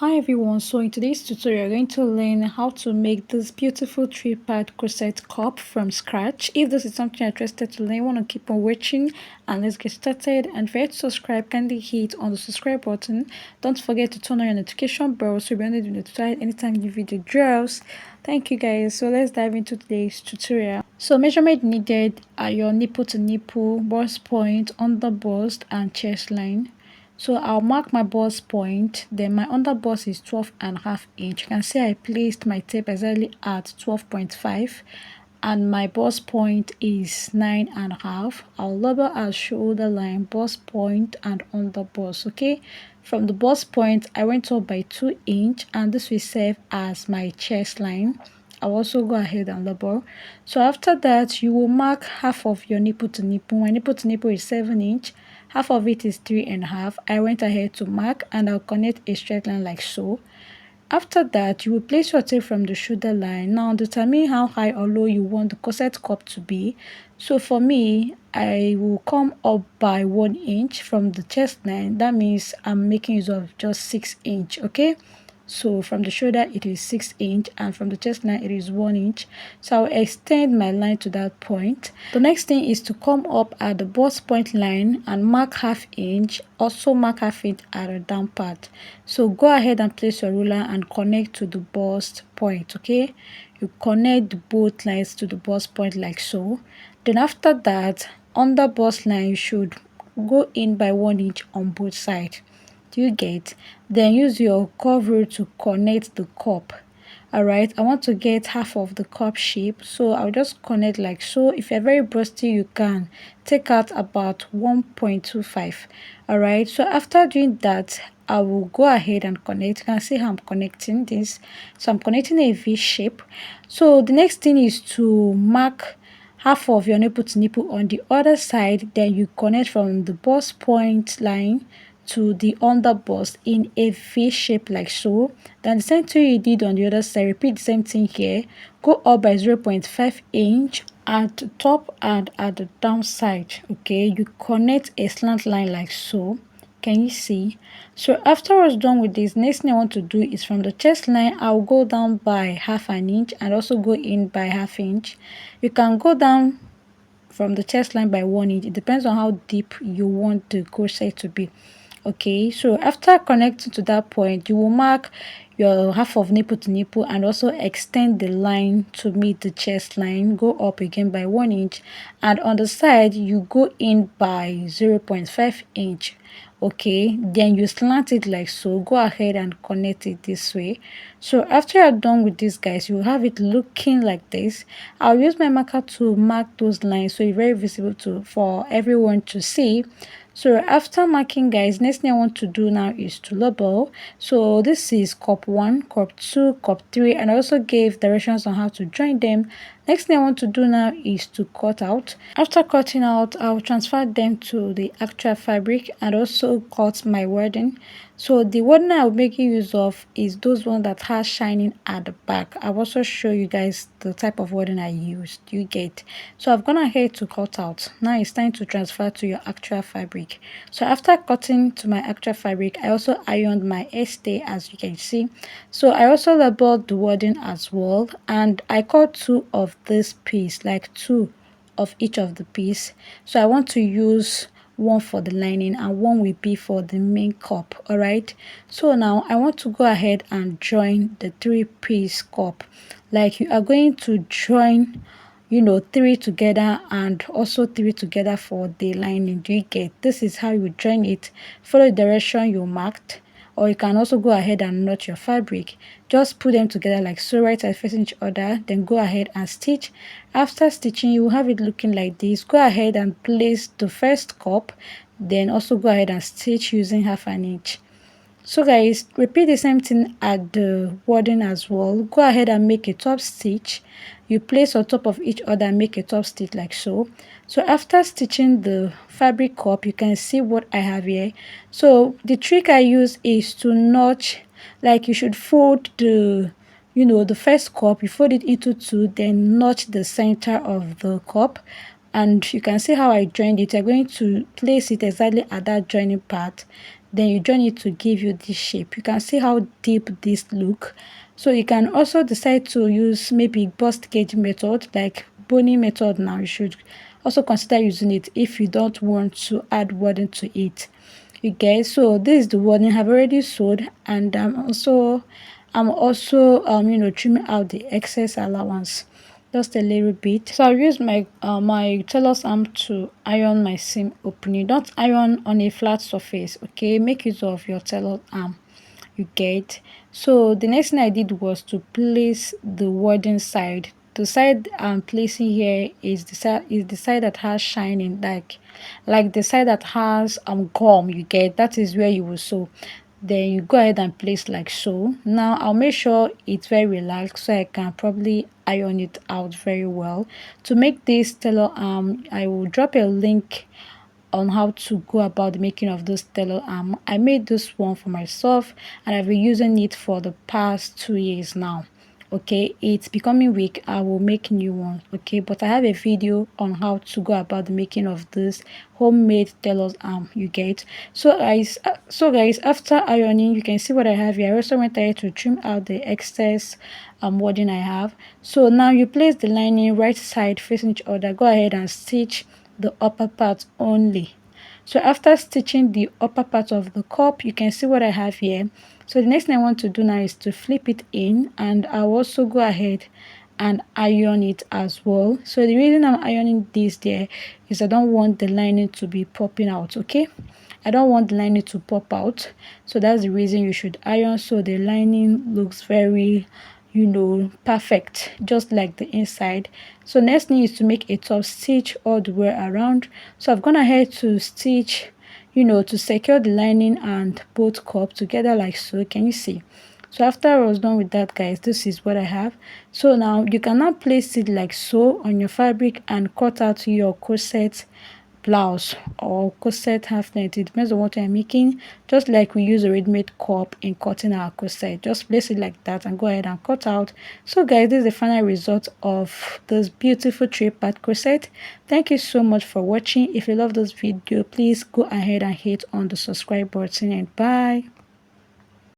Hi everyone, so in today's tutorial we're going to learn how to make this beautiful three-part corset cup from scratch. If this is something you're interested to learn, you want to keep on watching and let's get started. And for you to subscribe, kindly hit on the subscribe button. Don't forget to turn on your notification bell so you'll be notified anytime new video drops. Thank you guys. So let's dive into today's tutorial. So measurement needed are your nipple to nipple, bust point, under bust and chest line. So I'll mark my bust point, then my under bust is 12.5 inch. You can see I placed my tape exactly at 12.5 and my bust point is 9.5. I'll label as shoulder line, bust point and under bust. Okay, from the bust point I went up by 2 inch and this will serve as my chest line. I'll also go ahead and label. So after that you will mark half of your nipple to nipple. My nipple to nipple is 7 inch, half of it is 3.5. I went ahead to mark and I'll connect a straight line like so. After that you will place your tape from the shoulder line. Now determine how high or low you want the corset cup to be. So for me, I will come up by 1 inch from the chest line. That means I'm making use of just 6 inch. Okay, so from the shoulder it is 6 inch and from the chest line it is 1 inch. So I'll extend my line to that point. The next thing is to come up at the bust point line and mark half inch. Also mark half inch at the down part. So go ahead and place your ruler and connect to the bust point. Okay, you connect both lines to the bust point like so. Then after that, under bust line you should go in by 1 inch on both sides. Do you get? Then use your curve rule to connect the cup. Alright, I want to get half of the cup shape, so I'll just connect like so. If you're very busty, you can take out about 1.25. Alright, so after doing that, I will go ahead and connect. You can see how I'm connecting this. So I'm connecting a V shape. So the next thing is to mark half of your nipple to nipple on the other side. Then you connect from the bust point line to the under bust in a V shape like so. Then the same thing you did on the other side, repeat the same thing here. Go up by 0.5 inch at the top and at the down side. Okay, you connect a slant line like so. Can you see? So after I was done with this, next thing I want to do is from the chest line I'll go down by half an inch and also go in by half inch. You can go down from the chest line by 1 inch. It depends on how deep you want the corset to be. Okay, so after connecting to that point, you will mark your half of nipple to nipple and also extend the line to meet the chest line. Go up again by 1 inch and on the side you go in by 0.5 inch. Okay, then you slant it like so. Go ahead and connect it this way. So after you're done with this, guys, you will have it looking like this. I'll use my marker to mark those lines so it's very visible for everyone to see. So after marking, guys, next thing I want to do now is to label. So this is cup 1, cup 2, cup 3, and I also gave directions on how to join them. Next thing I want to do now is to cut out. After cutting out, I'll transfer them to the actual fabric and also cut my wording. So the wording I'll make use of is those ones that has shining at the back. I'll also show you guys the type of wording I used. You get? So I've gone ahead to cut out. Now it's time to transfer to your actual fabric. So after cutting to my actual fabric, I also ironed my stay as you can see. So I also labeled the wording as well, and I cut 2 of this piece, like 2 of each of the piece. So I want to use one for the lining and one will be for the main cup. All right, so now I want to go ahead and join the 3-piece cup. Like you are going to join, you know, 3 together and also 3 together for the lining. Do you get? This is how you join it. Follow the direction you marked, or you can also go ahead and knot your fabric. Just put them together like so, right side facing each other, then go ahead and stitch. After stitching, you will have it looking like this. Go ahead and place the first cup, then also go ahead and stitch using half an inch. So guys, repeat the same thing at the wording as well. Go ahead and make a top stitch. You place on top of each other and make a top stitch like so. So after stitching the fabric cup, you can see what I have here. So the trick I use is to notch, like you should fold the, you know, the first cup, you fold it into 2, then notch the center of the cup. And you can see how I joined it. You're going to place it exactly at that joining part. then you join it to give you this shape. You can see how deep this look. So you can also decide to use maybe bust gauge method, like boning method. Now you should also consider using it if you don't want to add wording to it. You get, so this is the wording I've already sewed, and I'm also trimming out the excess allowance just a little bit. So I'll use my tailor's arm to iron my seam opening. Don't iron on a flat surface, okay? Make use of your tailor's arm. You get. So the next thing I did was to place the wording side. The side I'm placing here is the side that has shining, like the side that has gum. You get, that is where you will sew. Then you go ahead and place like so. Now I'll make sure it's very relaxed so I can probably iron it out very well. To make this tailor I will drop a link on how to go about the making of this tailor arm. I made this one for myself and I've been using it for the past 2 years now. Okay, it's becoming weak. I will make new one. Okay, but I have a video on how to go about the making of this homemade tailor's arm. You get. So guys, after ironing, you can see what I have here. I also went ahead to trim out the excess wording I have. So now you place the lining right side facing each other. Go ahead and stitch the upper part only. So after stitching the upper part of the cup, you can see what I have here. So the next thing I want to do now is to flip it in, and I'll also go ahead and iron it as well. So the reason I'm ironing this there is I don't want the lining to be popping out. Okay, I don't want the lining to pop out, so that's the reason you should iron so the lining looks very perfect, just like the inside. So next thing is to make a top stitch all the way around. So I've gone ahead to stitch to secure the lining and both cup together like so. Can you see? So after I was done with that, guys, this is what I have. So now you can now place it like so on your fabric and cut out your corset blouse or corset half net. It depends on what you're making. Just like we use a ready-made cup in cutting our corset, just place it like that and go ahead and cut out. So guys, this is the final result of this beautiful three-part corset. Thank you so much for watching. If you love this video, please go ahead and hit on the subscribe button, and bye.